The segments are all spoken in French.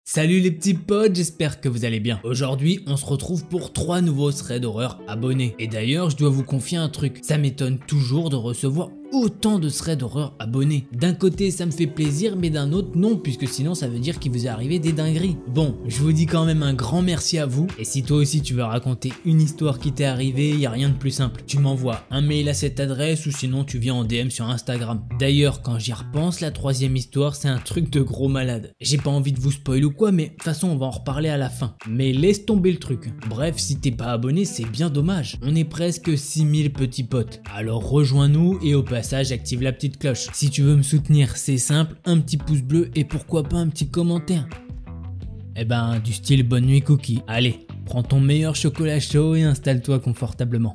Salut les petits potes, j'espère que vous allez bien. Aujourd'hui, on se retrouve pour 3 nouveaux threads d'horreur abonnés. Et d'ailleurs, je dois vous confier un truc, ça m'étonne toujours de recevoir autant de threads d'horreur abonnés. D'un côté, ça me fait plaisir, mais d'un autre, non, puisque sinon ça veut dire qu'il vous est arrivé des dingueries. Bon, je vous dis quand même un grand merci à vous. Et si toi aussi tu veux raconter une histoire qui t'est arrivée, y a rien de plus simple. Tu m'envoies un mail à cette adresse ou sinon tu viens en DM sur Instagram. D'ailleurs, quand j'y repense, la 3e histoire, c'est un truc de gros malade. J'ai pas envie de vous spoiler ou quoi, mais de toute façon on va en reparler à la fin. Mais laisse tomber le truc. Bref, si t'es pas abonné, c'est bien dommage. On est presque 6000 petits potes. Alors rejoins-nous et au passage active la petite cloche. Si tu veux me soutenir, c'est simple, un petit pouce bleu et pourquoi pas un petit commentaire. Eh ben, du style bonne nuit cookie. Allez, prends ton meilleur chocolat chaud et installe-toi confortablement.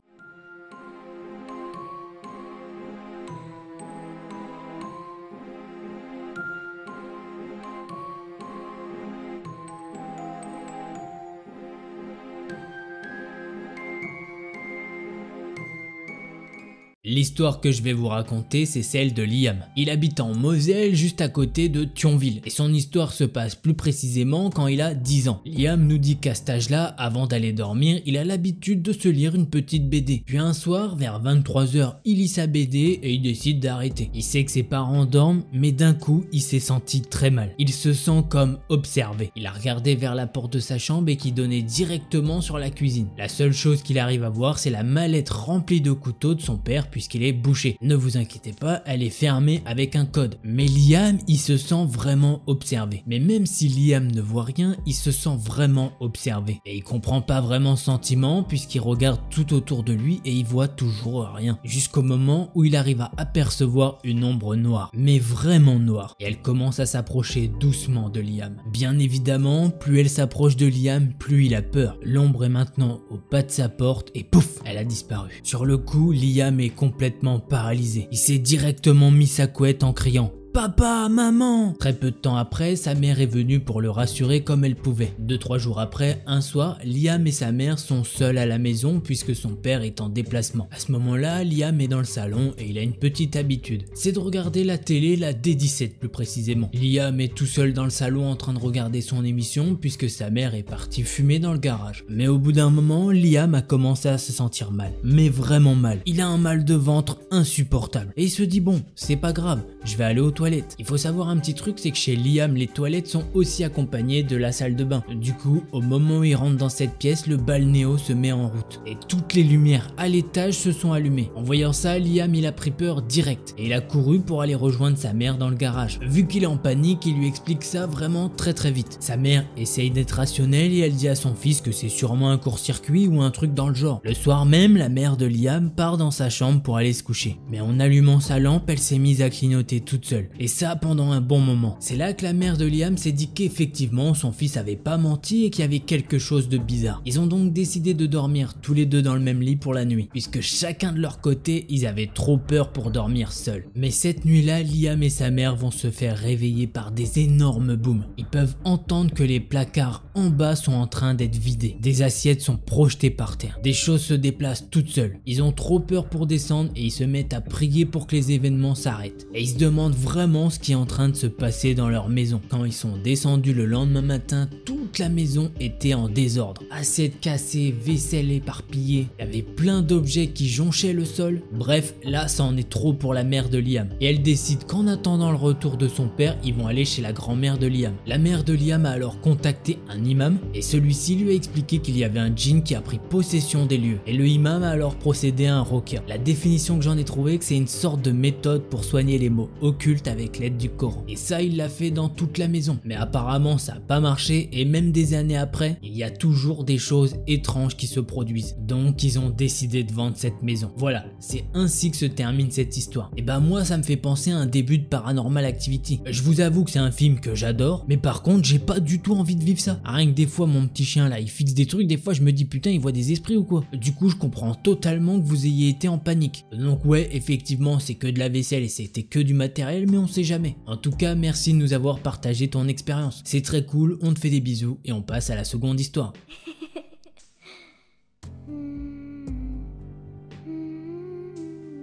L'histoire que je vais vous raconter, c'est celle de Liam. Il habite en Moselle, juste à côté de Thionville. Et son histoire se passe plus précisément quand il a 10 ans. Liam nous dit qu'à cet âge-là, avant d'aller dormir, il a l'habitude de se lire une petite BD. Puis un soir, vers 23 h, il lit sa BD et il décide d'arrêter. Il sait que ses parents dorment, mais d'un coup, il s'est senti très mal. Il se sent comme observé. Il a regardé vers la porte de sa chambre et qui donnait directement sur la cuisine. La seule chose qu'il arrive à voir, c'est la mallette remplie de couteaux de son père, puisqu'il est bouché. Ne vous inquiétez pas, elle est fermée avec un code. Mais Liam, il se sent vraiment observé. Mais même si Liam ne voit rien, il se sent vraiment observé. Et il comprend pas vraiment ce sentiment puisqu'il regarde tout autour de lui et il voit toujours rien. Jusqu'au moment où il arrive à apercevoir une ombre noire. Mais vraiment noire. Et elle commence à s'approcher doucement de Liam. Bien évidemment, plus elle s'approche de Liam, plus il a peur. L'ombre est maintenant au pas de sa porte et pouf, elle a disparu. Sur le coup, Liam est complètement paralysé. Il s'est directement mis sa couette en criant « Papa, maman !» Très peu de temps après, sa mère est venue pour le rassurer comme elle pouvait. 2-3 jours après, un soir, Liam et sa mère sont seuls à la maison puisque son père est en déplacement. À ce moment-là, Liam est dans le salon et il a une petite habitude. C'est de regarder la télé, la D17 plus précisément. Liam est tout seul dans le salon en train de regarder son émission puisque sa mère est partie fumer dans le garage. Mais au bout d'un moment, Liam a commencé à se sentir mal. Mais vraiment mal. Il a un mal de ventre insupportable. Et il se dit bon, c'est pas grave, je vais aller aux toilettes. Il faut savoir un petit truc, c'est que chez Liam, les toilettes sont aussi accompagnées de la salle de bain. Du coup, au moment où il rentre dans cette pièce, le balnéo se met en route. Et toutes les lumières à l'étage se sont allumées. En voyant ça, Liam, il a pris peur direct. Et il a couru pour aller rejoindre sa mère dans le garage. Vu qu'il est en panique, il lui explique ça vraiment très vite. Sa mère essaye d'être rationnelle et elle dit à son fils que c'est sûrement un court-circuit ou un truc dans le genre. Le soir même, la mère de Liam part dans sa chambre pour aller se coucher. Mais en allumant sa lampe, elle s'est mise à clignoter toute seule. Et ça pendant un bon moment. C'est là que la mère de Liam s'est dit qu'effectivement son fils avait pas menti et qu'il y avait quelque chose de bizarre. Ils ont donc décidé de dormir tous les deux dans le même lit pour la nuit, puisque chacun de leur côté ils avaient trop peur pour dormir seuls. Mais cette nuit-là, Liam et sa mère vont se faire réveiller par des énormes booms. Ils peuvent entendre que les placards en bas sont en train d'être vidés. Des assiettes sont projetées par terre. Des choses se déplacent toutes seules. Ils ont trop peur pour descendre et ils se mettent à prier pour que les événements s'arrêtent. Et ils se demandent vraiment ce qui est en train de se passer dans leur maison. Quand ils sont descendus le lendemain matin, toute la maison était en désordre. Assiettes cassées, vaisselle éparpillée, il y avait plein d'objets qui jonchaient le sol. Bref, là ça en est trop pour la mère de Liam. Et elle décide qu'en attendant le retour de son père, ils vont aller chez la grand-mère de Liam. La mère de Liam a alors contacté un imam et celui-ci lui a expliqué qu'il y avait un djinn qui a pris possession des lieux. Et le imam a alors procédé à un rokia. La définition que j'en ai trouvé, que c'est une sorte de méthode pour soigner les maux occultes avec l'aide du Coran. Et ça, il l'a fait dans toute la maison. Mais apparemment, ça n'a pas marché et même des années après, il y a toujours des choses étranges qui se produisent. Donc, ils ont décidé de vendre cette maison. Voilà, c'est ainsi que se termine cette histoire. Et bah moi, ça me fait penser à un début de Paranormal Activity. Je vous avoue que c'est un film que j'adore, mais par contre, j'ai pas du tout envie de vivre ça. Rien que des fois, mon petit chien là, il fixe des trucs, des fois je me dis putain, il voit des esprits ou quoi. Du coup, je comprends totalement que vous ayez été en panique. Donc ouais, effectivement, c'est que de la vaisselle et c'était que du matériel, mais on sait jamais. En tout cas, merci de nous avoir partagé ton expérience. C'est très cool, on te fait des bisous et on passe à la seconde histoire.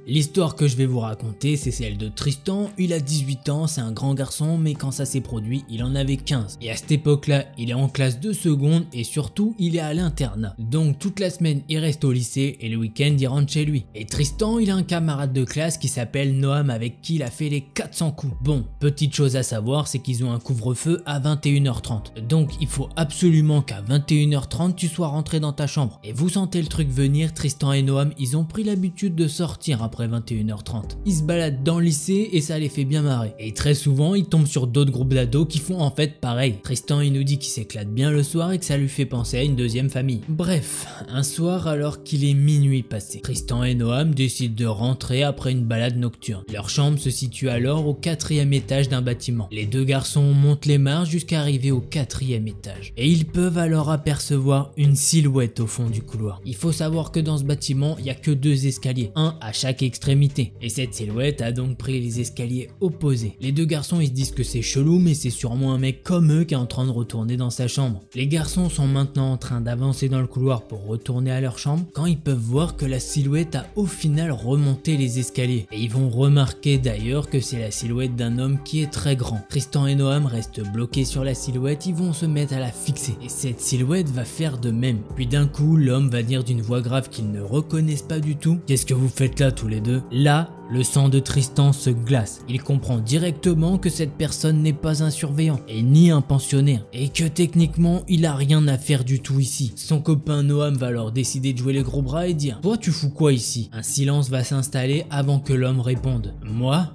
L'histoire que je vais vous raconter, c'est celle de Tristan. Il a 18 ans, c'est un grand garçon, mais quand ça s'est produit, il en avait 15. Et à cette époque-là, il est en classe de seconde et surtout, il est à l'internat. Donc toute la semaine, il reste au lycée et le week-end, il rentre chez lui. Et Tristan, il a un camarade de classe qui s'appelle Noam avec qui il a fait les 400 coups. Bon, petite chose à savoir, c'est qu'ils ont un couvre-feu à 21h30. Donc il faut absolument qu'à 21h30, tu sois rentré dans ta chambre. Et vous sentez le truc venir, Tristan et Noam, ils ont pris l'habitude de sortir après 21h30. Ils se baladent dans le lycée et ça les fait bien marrer. Et très souvent, ils tombent sur d'autres groupes d'ados qui font en fait pareil. Tristan, il nous dit qu'il s'éclate bien le soir et que ça lui fait penser à une deuxième famille. Bref, un soir alors qu'il est minuit passé, Tristan et Noam décident de rentrer après une balade nocturne. Leur chambre se situe alors au 4e étage d'un bâtiment. Les deux garçons montent les marches jusqu'à arriver au 4e étage. Et ils peuvent alors apercevoir une silhouette au fond du couloir. Il faut savoir que dans ce bâtiment, il n'y a que 2 escaliers, un à chaque extrémité. Et cette silhouette a donc pris les escaliers opposés. Les deux garçons, ils se disent que c'est chelou, mais c'est sûrement un mec comme eux qui est en train de retourner dans sa chambre. Les garçons sont maintenant en train d'avancer dans le couloir pour retourner à leur chambre quand ils peuvent voir que la silhouette a au final remonté les escaliers. Et ils vont remarquer d'ailleurs que c'est la silhouette d'un homme qui est très grand. Tristan et Noam restent bloqués sur la silhouette, ils vont se mettre à la fixer. Et cette silhouette va faire de même. Puis d'un coup, l'homme va dire d'une voix grave qu'ils ne reconnaissent pas du tout: « Qu'est-ce que vous faites là tous les deux ?» Là, le sang de Tristan se glace. Il comprend directement que cette personne n'est pas un surveillant et ni un pensionnaire et que techniquement il a rien à faire du tout ici. Son copain Noam va alors décider de jouer les gros bras et dire: « Toi tu fous quoi ici ?» Un silence va s'installer avant que l'homme réponde: « Moi ?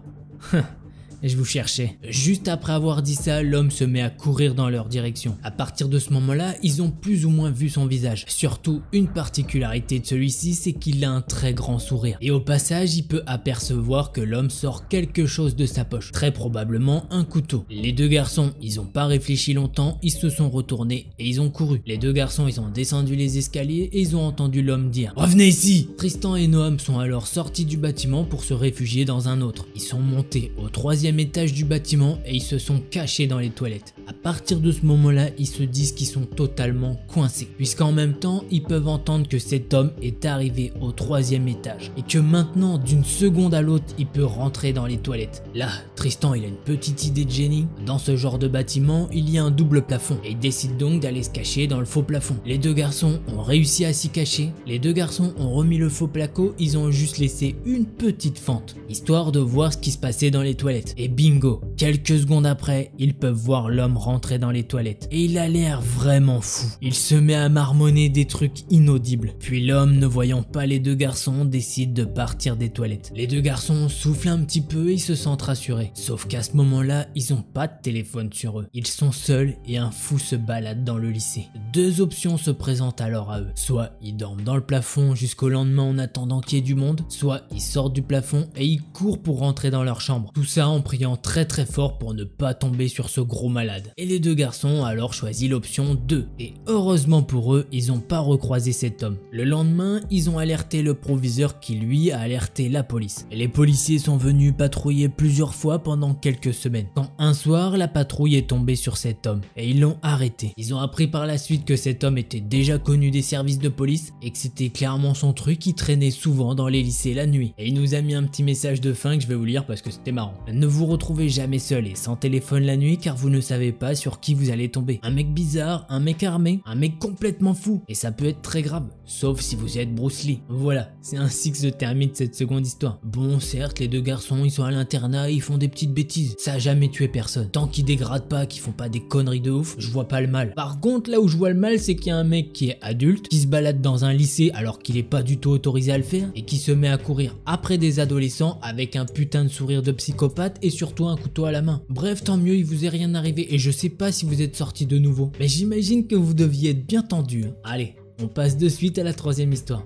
Je vous cherchais. » Juste après avoir dit ça, l'homme se met à courir dans leur direction. À partir de ce moment-là, ils ont plus ou moins vu son visage. Surtout, une particularité de celui-ci, c'est qu'il a un très grand sourire. Et au passage, il peut apercevoir que l'homme sort quelque chose de sa poche. Très probablement un couteau. Les deux garçons, ils ont pas réfléchi longtemps, ils se sont retournés et ils ont couru. Les deux garçons, ils ont descendu les escaliers et ils ont entendu l'homme dire: « Revenez ici !» Tristan et Noam sont alors sortis du bâtiment pour se réfugier dans un autre. Ils sont montés au 3e étage du bâtiment et ils se sont cachés dans les toilettes. À partir de ce moment-là, ils se disent qu'ils sont totalement coincés, puisqu'en même temps, ils peuvent entendre que cet homme est arrivé au 3e étage et que maintenant, d'une seconde à l'autre, il peut rentrer dans les toilettes. Là, Tristan, il a une petite idée de génie. Dans ce genre de bâtiment, il y a un double plafond et il décide donc d'aller se cacher dans le faux plafond. Les deux garçons ont réussi à s'y cacher. Les deux garçons ont remis le faux placo, ils ont juste laissé une petite fente, histoire de voir ce qui se passait dans les toilettes. Et bingo, quelques secondes après, ils peuvent voir l'homme rentrer dans les toilettes. Et il a l'air vraiment fou. Il se met à marmonner des trucs inaudibles. Puis l'homme, ne voyant pas les deux garçons, décide de partir des toilettes. Les deux garçons soufflent un petit peu et ils se sentent rassurés. Sauf qu'à ce moment-là, ils ont pas de téléphone sur eux. Ils sont seuls et un fou se balade dans le lycée. 2 options se présentent alors à eux. Soit ils dorment dans le plafond jusqu'au lendemain en attendant qu'il y ait du monde, soit ils sortent du plafond et ils courent pour rentrer dans leur chambre. Tout ça en priant très fort pour ne pas tomber sur ce gros malade. Et les deux garçons ont alors choisi l'option 2. Et heureusement pour eux, ils n'ont pas recroisé cet homme. Le lendemain, ils ont alerté le proviseur qui lui a alerté la police. Et les policiers sont venus patrouiller plusieurs fois pendant quelques semaines. Quand un soir, la patrouille est tombée sur cet homme et ils l'ont arrêté. Ils ont appris par la suite que cet homme était déjà connu des services de police et que c'était clairement son truc qui traînait souvent dans les lycées la nuit. Et il nous a mis un petit message de fin que je vais vous lire parce que c'était marrant. Ne vous retrouvez jamais seul et sans téléphone la nuit car vous ne savez pas sur qui vous allez tomber. Un mec bizarre, un mec armé, un mec complètement fou. Et ça peut être très grave, sauf si vous êtes Bruce Lee. Voilà, c'est ainsi que se termine cette seconde histoire. Bon, certes, les deux garçons, ils sont à l'internat et ils font des petites bêtises. Ça a jamais tué personne. Tant qu'ils dégradent pas, qu'ils font pas des conneries de ouf, je vois pas le mal. Par contre, là où je vois le mal, c'est qu'il y a un mec qui est adulte, qui se balade dans un lycée alors qu'il est pas du tout autorisé à le faire et qui se met à courir après des adolescents avec un putain de sourire de psychopathe et surtout un couteau à la main. Bref, tant mieux, il vous est rien arrivé et je sais pas si vous êtes sortis de nouveau, mais j'imagine que vous deviez être bien tendu. Allez, on passe de suite à la 3e histoire.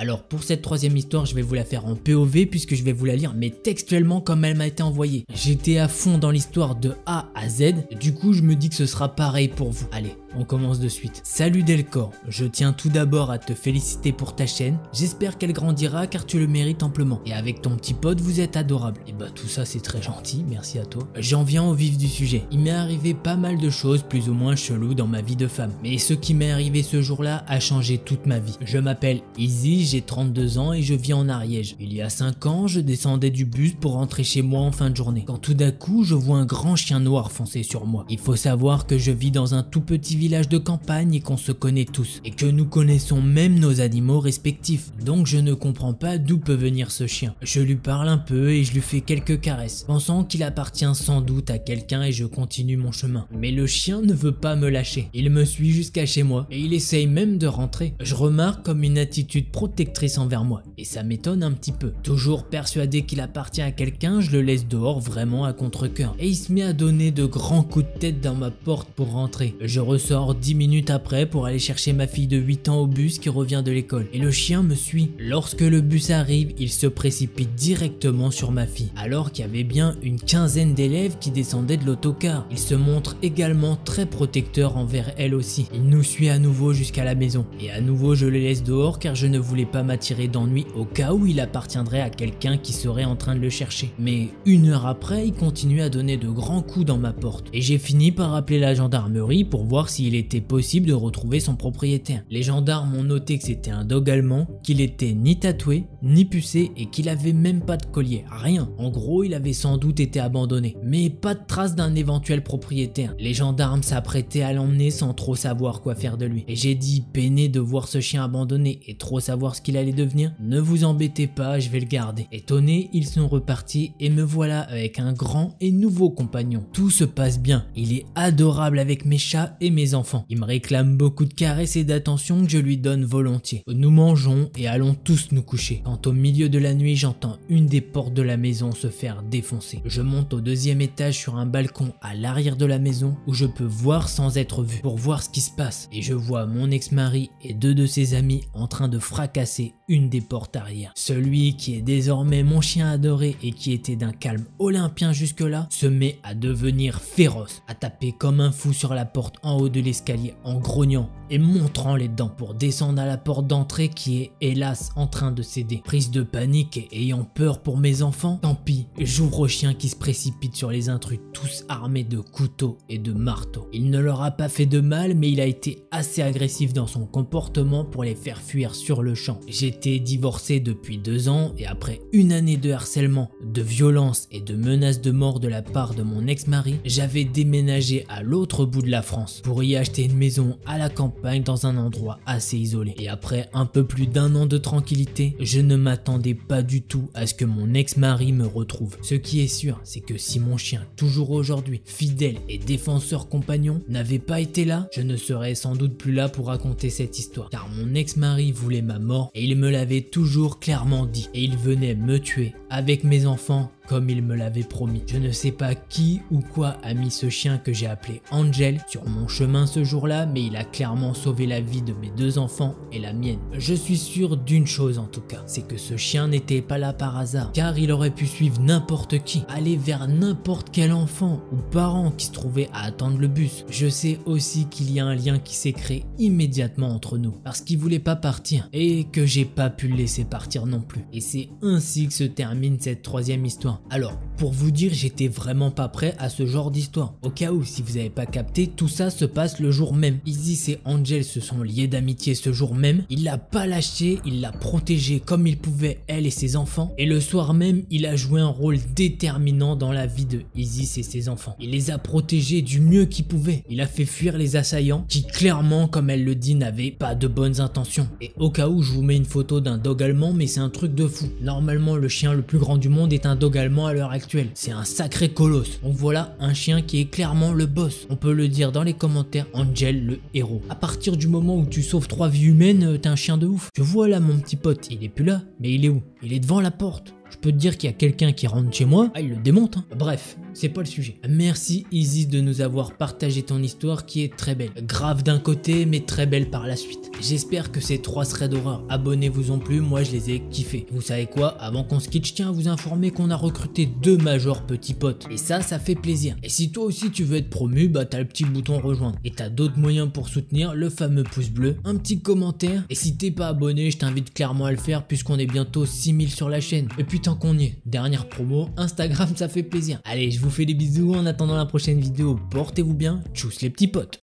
Alors pour cette 3e histoire, je vais vous la faire en POV puisque je vais vous la lire mais textuellement comme elle m'a été envoyée. J'étais à fond dans l'histoire de A à Z, du coup je me dis que ce sera pareil pour vous. Allez, on commence de suite. Salut Delcor, je tiens tout d'abord à te féliciter pour ta chaîne, j'espère qu'elle grandira car tu le mérites amplement. Et avec ton petit pote vous êtes adorable. Et bah tout ça c'est très gentil, merci à toi. J'en viens au vif du sujet. Il m'est arrivé pas mal de choses plus ou moins cheloues dans ma vie de femme. Mais ce qui m'est arrivé ce jour-là a changé toute ma vie. Je m'appelle Izzy, j'ai 32 ans et je vis en Ariège. Il y a 5 ans, je descendais du bus pour rentrer chez moi en fin de journée. Quand tout d'un coup, je vois un grand chien noir foncer sur moi. Il faut savoir que je vis dans un tout petit village de campagne et qu'on se connaît tous. Et que nous connaissons même nos animaux respectifs. Donc je ne comprends pas d'où peut venir ce chien. Je lui parle un peu et je lui fais quelques caresses, pensant qu'il appartient sans doute à quelqu'un et je continue mon chemin. Mais le chien ne veut pas me lâcher. Il me suit jusqu'à chez moi et il essaye même de rentrer. Je remarque comme une attitude protectrice envers moi et ça m'étonne un petit peu. Toujours persuadé qu'il appartient à quelqu'un, je le laisse dehors vraiment à contre-cœur et il se met à donner de grands coups de tête dans ma porte pour rentrer. Je ressors 10 minutes après pour aller chercher ma fille de 8 ans au bus qui revient de l'école et le chien me suit. Lorsque le bus arrive, il se précipite directement sur ma fille alors qu'il y avait bien une quinzaine d'élèves qui descendaient de l'autocar. Il se montre également très protecteur envers elle aussi. Il nous suit à nouveau jusqu'à la maison et à nouveau je le laisse dehors car je ne voulais pas m'attirer d'ennui au cas où il appartiendrait à quelqu'un qui serait en train de le chercher. Mais 1 heure après, il continue à donner de grands coups dans ma porte et j'ai fini par appeler la gendarmerie pour voir s'il était possible de retrouver son propriétaire. Les gendarmes ont noté que c'était un dog allemand, qu'il était ni tatoué, ni pucé et qu'il avait même pas de collier, rien. En gros, il avait sans doute été abandonné, mais pas de trace d'un éventuel propriétaire. Les gendarmes s'apprêtaient à l'emmener sans trop savoir quoi faire de lui. Et j'ai dit, peiné de voir ce chien abandonné et trop savoir ce qu'il allait devenir, ne vous embêtez pas, je vais le garder. Étonnés, ils sont repartis et me voilà avec un grand et nouveau compagnon. Tout se passe bien, il est adorable avec mes chats et mes enfants. Il me réclame beaucoup de caresses et d'attention que je lui donne volontiers. Nous mangeons et allons tous nous coucher. Quand au milieu de la nuit, j'entends une des portes de la maison se faire défoncer. Je monte au 2e étage sur un balcon à l'arrière de la maison où je peux voir sans être vu pour voir ce qui se passe et je vois mon ex-mari et 2 de ses amis en train de fracasser une des portes arrière. Celui qui est désormais mon chien adoré et qui était d'un calme olympien jusque-là se met à devenir féroce, à taper comme un fou sur la porte en haut de l'escalier en grognant et montrant les dents pour descendre à la porte d'entrée qui est hélas en train de céder. Prise de panique et ayant peur pour mes enfants, tant pis, j'ouvre au chien qui se précipite sur les intrus tous armés de couteaux et de marteaux. Il ne leur a pas fait de mal mais il a été assez agressif dans son comportement pour les faire fuir sur le champ. J'étais divorcé depuis 2 ans et après 1 année de harcèlement, de violence et de menaces de mort de la part de mon ex-mari, j'avais déménagé à l'autre bout de la France pour y acheter une maison à la campagne dans un endroit assez isolé. Et après un peu plus d'1 an de tranquillité, je ne m'attendais pas du tout à ce que mon ex-mari me retrouve. Ce qui est sûr, c'est que si mon chien, toujours aujourd'hui, fidèle et défenseur compagnon, n'avait pas été là, je ne serais sans doute plus là pour raconter cette histoire. Car mon ex-mari voulait ma mort et il me l'avait toujours clairement dit. Et il venait me tuer avec mes enfants comme il me l'avait promis. Je ne sais pas qui ou quoi a mis ce chien que j'ai appelé Angel sur mon chemin ce jour-là, mais il a clairement sauvé la vie de mes 2 enfants et la mienne. Je suis sûr d'une chose en tout cas, c'est que ce chien n'était pas là par hasard, car il aurait pu suivre n'importe qui, aller vers n'importe quel enfant ou parent qui se trouvait à attendre le bus. Je sais aussi qu'il y a un lien qui s'est créé immédiatement entre nous, parce qu'il voulait pas partir et que j'ai pas pu le laisser partir non plus. Et c'est ainsi que se termine cette 3e histoire. Alors, pour vous dire, j'étais vraiment pas prêt à ce genre d'histoire. Au cas où, si vous avez pas capté, tout ça se passe le jour même. Izzy et Angel se sont liés d'amitié ce jour même. Il l'a pas lâché, il l'a protégée comme il pouvait, elle et ses enfants. Et le soir même, il a joué un rôle déterminant dans la vie de Izzy et ses enfants. Il les a protégés du mieux qu'il pouvait. Il a fait fuir les assaillants qui, clairement, comme elle le dit, n'avaient pas de bonnes intentions. Et au cas où, je vous mets une photo d'un dog allemand, mais c'est un truc de fou. Normalement, le chien le plus grand du monde est un dog allemand à l'heure actuelle. C'est un sacré colosse. Donc voilà un chien qui est clairement le boss. On peut le dire dans les commentaires, Angel le héros. À partir du moment où tu sauves 3 vies humaines, t'es un chien de ouf. Tu vois là mon petit pote, il est plus là, mais il est où? Il est devant la porte. Je peux te dire qu'il y a quelqu'un qui rentre chez moi, il le démonte. Hein. Bref, c'est pas le sujet. Merci Isis de nous avoir partagé ton histoire qui est très belle. Grave d'un côté, mais très belle par la suite. J'espère que ces 3 threads d'horreur abonnez-vous en plus, moi je les ai kiffés. Vous savez quoi, avant qu'on se quitte, je tiens à vous informer qu'on a recruté 2 majors petits potes. Et ça fait plaisir. Et si toi aussi tu veux être promu, bah t'as le petit bouton rejoindre. Et t'as d'autres moyens pour soutenir, le fameux pouce bleu, un petit commentaire. Et si t'es pas abonné, je t'invite clairement à le faire puisqu'on est bientôt 6000 sur la chaîne. Et puis tant qu'on y est, dernière promo, Instagram ça fait plaisir. Allez, je vous fais des bisous en attendant la prochaine vidéo. Portez-vous bien, tchuss les petits potes.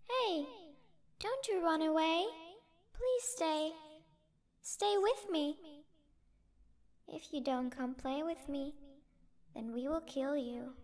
Hey, don't you run away. Please stay. Stay with me. If you don't come play with me, then we will kill you.